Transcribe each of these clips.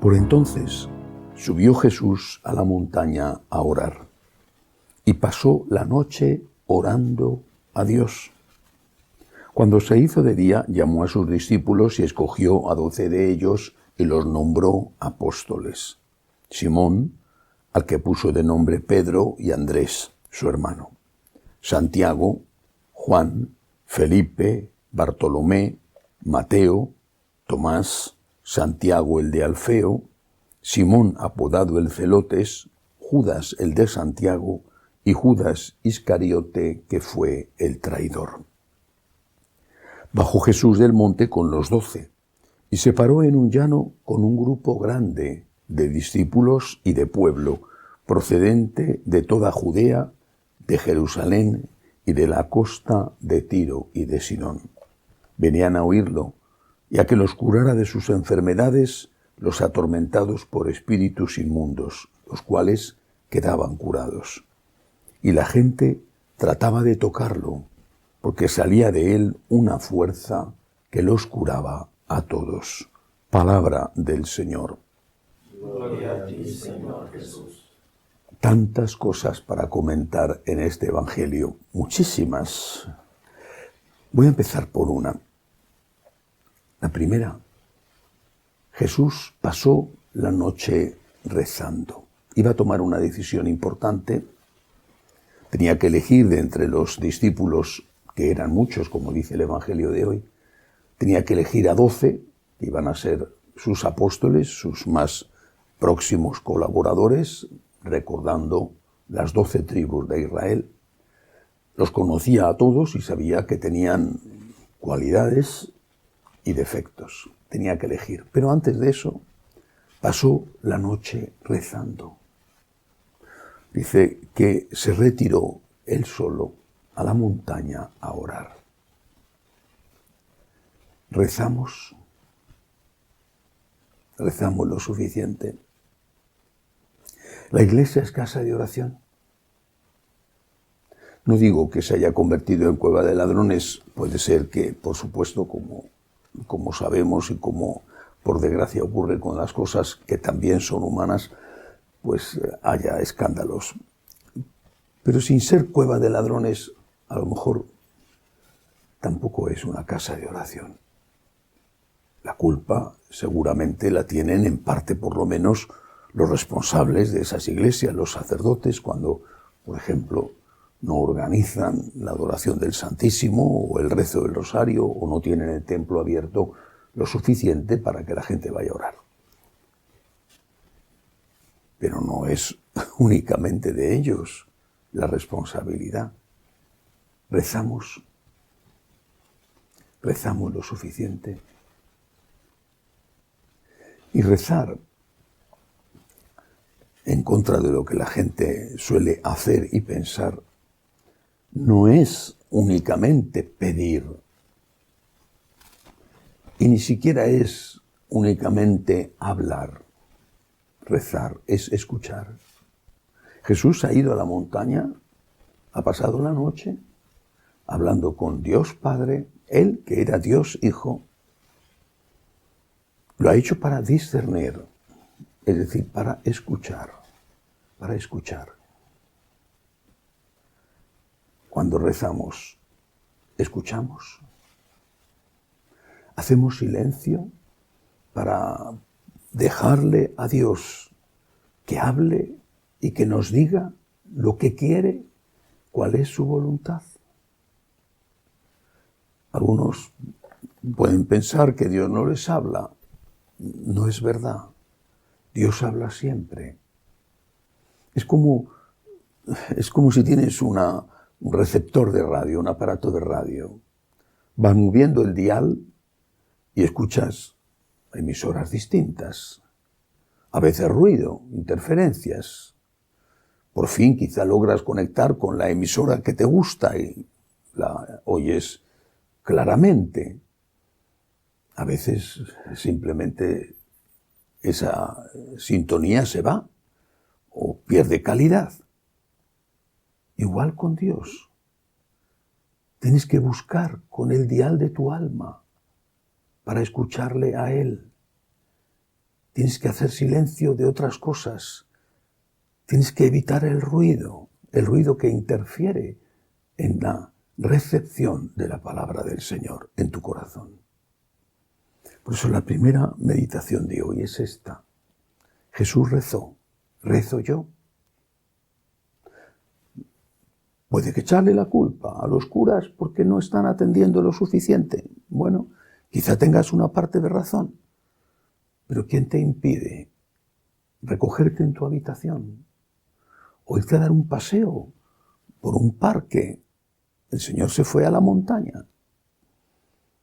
Por entonces subió Jesús a la montaña a orar y pasó la noche orando a Dios. Cuando se hizo de día, llamó a sus discípulos y escogió a 12 de ellos y los nombró apóstoles. Simón, al que puso de nombre Pedro, y Andrés, su hermano. Santiago, Juan, Felipe, Bartolomé, Mateo, Tomás, Santiago el de Alfeo, Simón apodado el Celotes, Judas el de Santiago y Judas Iscariote, que fue el traidor. Bajó Jesús del monte con los 12 y se paró en un llano con un grupo grande de discípulos y de pueblo, procedente de toda Judea, de Jerusalén y de la costa de Tiro y de Sidón. Venían a oírlo y a que los curara de sus enfermedades los atormentados por espíritus inmundos, los cuales quedaban curados. Y la gente trataba de tocarlo, porque salía de él una fuerza que los curaba a todos. Palabra del Señor. Gloria a ti, Señor Jesús. Tantas cosas para comentar en este Evangelio, muchísimas. Voy a empezar por una. La primera, Jesús pasó la noche rezando. Iba a tomar una decisión importante. Tenía que elegir de entre los discípulos, que eran muchos, como dice el Evangelio de hoy. Tenía que elegir a 12, que iban a ser sus apóstoles, sus más próximos colaboradores, recordando las 12 tribus de Israel. Los conocía a todos y sabía que tenían cualidades y defectos. Tenía que elegir. Pero antes de eso, pasó la noche rezando. Dice que se retiró él solo a la montaña a orar. Rezamos lo suficiente. La Iglesia es casa de oración. No digo que se haya convertido en cueva de ladrones, puede ser que, por supuesto, como sabemos y como por desgracia ocurre con las cosas que también son humanas, pues haya escándalos. Pero sin ser cueva de ladrones, a lo mejor tampoco es una casa de oración. La culpa seguramente la tienen en parte, por lo menos, los responsables de esas iglesias, los sacerdotes, cuando, por ejemplo, no organizan la adoración del Santísimo o el rezo del Rosario o no tienen el templo abierto lo suficiente para que la gente vaya a orar. Pero no es únicamente de ellos la responsabilidad. Rezamos lo suficiente. Y rezar en contra de lo que la gente suele hacer y pensar no es únicamente pedir y ni siquiera es únicamente hablar. Rezar es escuchar. Jesús ha ido a la montaña, ha pasado la noche hablando con Dios Padre, él que era Dios Hijo. Lo ha hecho para discernir, es decir, para escuchar, Cuando rezamos, escuchamos, hacemos silencio para dejarle a Dios que hable y que nos diga lo que quiere, cuál es su voluntad. Algunos pueden pensar que Dios no les habla. No es verdad. Dios habla siempre. Es como si tienes un receptor de radio, un aparato de radio. Vas moviendo el dial y escuchas emisoras distintas. A veces ruido, interferencias. Por fin quizá logras conectar con la emisora que te gusta y la oyes claramente. A veces simplemente esa sintonía se va o pierde calidad. Igual con Dios. Tienes que buscar con el dial de tu alma para escucharle a Él. tienes que hacer silencio de otras cosas, tienes que evitar el ruido que interfiere en la recepción de la palabra del Señor en tu corazón. Por eso la primera meditación de hoy es esta. Jesús rezó, rezo yo. Puede que echarle la culpa a los curas porque no están atendiendo lo suficiente. Bueno, quizá tengas una parte de razón, pero ¿quién te impide recogerte en tu habitación o irte a dar un paseo por un parque? El Señor se fue a la montaña.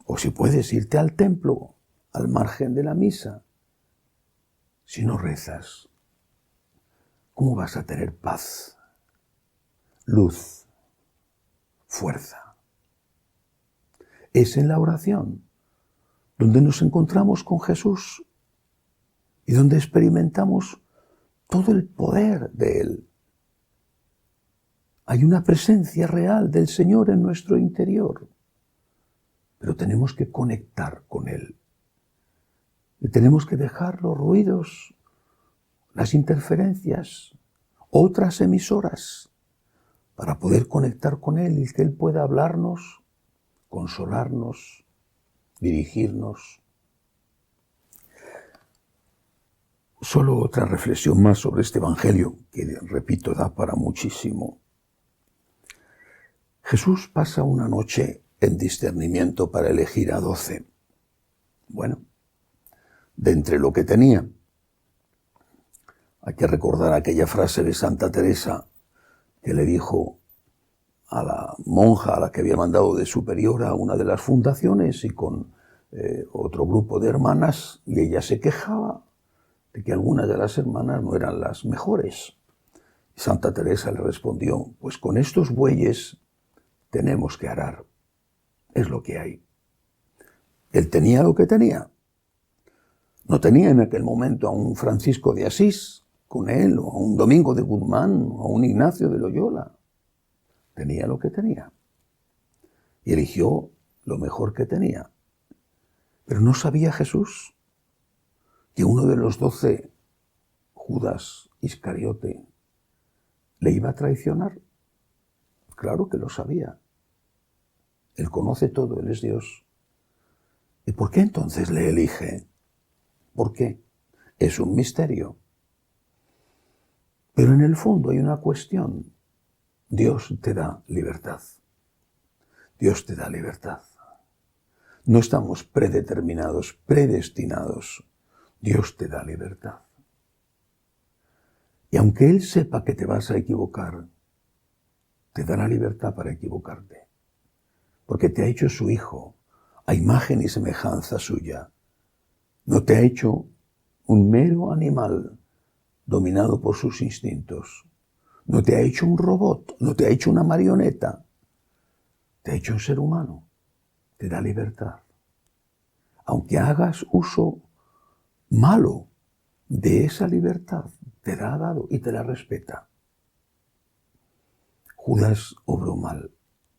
O si puedes irte al templo, al margen de la misa. Si no rezas, ¿cómo vas a tener paz, luz, fuerza? Es en la oración donde nos encontramos con Jesús y donde experimentamos todo el poder de Él. Hay una presencia real del Señor en nuestro interior, pero tenemos que conectar con Él. Y tenemos que dejar los ruidos, las interferencias, otras emisoras, para poder conectar con Él y que Él pueda hablarnos, consolarnos, dirigirnos. Solo otra reflexión más sobre este Evangelio, que repito, da para muchísimo. Jesús pasa una noche en discernimiento para elegir a 12. Bueno, de entre lo que tenía, hay que recordar aquella frase de Santa Teresa que le dijo a la monja a la que había mandado de superiora a una de las fundaciones y con otro grupo de hermanas, y ella se quejaba de que algunas de las hermanas no eran las mejores. Y Santa Teresa le respondió, pues con estos bueyes tenemos que arar, es lo que hay. Él tenía lo que tenía. No tenía en aquel momento a un Francisco de Asís con él, o a un Domingo de Guzmán, o a un Ignacio de Loyola. Tenía lo que tenía. Y eligió lo mejor que tenía. Pero no sabía Jesús que uno de los 12, Judas Iscariote, le iba a traicionar. Claro que lo sabía. Él conoce todo, Él es Dios. ¿Y por qué entonces le elige? ¿Por qué? Es un misterio. Pero en el fondo hay una cuestión. Dios te da libertad. Dios te da libertad. No estamos predeterminados, predestinados. Dios te da libertad. Y aunque Él sepa que te vas a equivocar, te da la libertad para equivocarte. Porque te ha hecho su hijo, a imagen y semejanza suya. No te ha hecho un mero animal dominado por sus instintos. No te ha hecho un robot, no te ha hecho una marioneta. Te ha hecho un ser humano. Te da libertad. Aunque hagas uso malo de esa libertad, te la ha dado y te la respeta. Judas obró mal.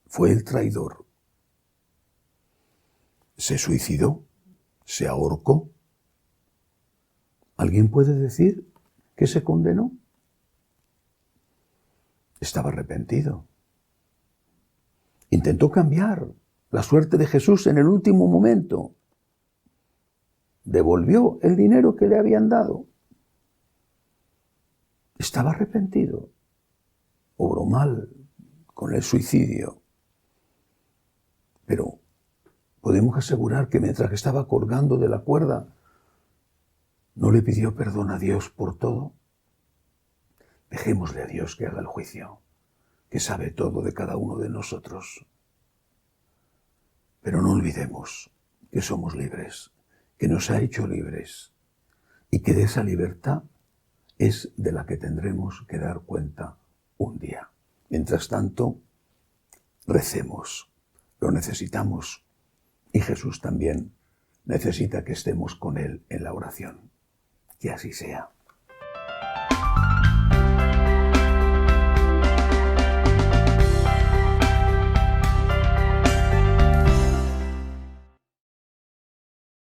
Fue el traidor. Se suicidó. Se ahorcó. ¿Alguien puede decir que se condenó? Estaba arrepentido. Intentó cambiar la suerte de Jesús en el último momento. Devolvió el dinero que le habían dado. Estaba arrepentido. Obró mal con el suicidio. Pero podemos asegurar que mientras que estaba colgando de la cuerda, no le pidió perdón a Dios por todo. Dejémosle a Dios que haga el juicio, que sabe todo de cada uno de nosotros. Pero no olvidemos que somos libres, que nos ha hecho libres y que de esa libertad es de la que tendremos que dar cuenta un día. Mientras tanto, recemos, lo necesitamos y Jesús también necesita que estemos con Él en la oración. Que así sea.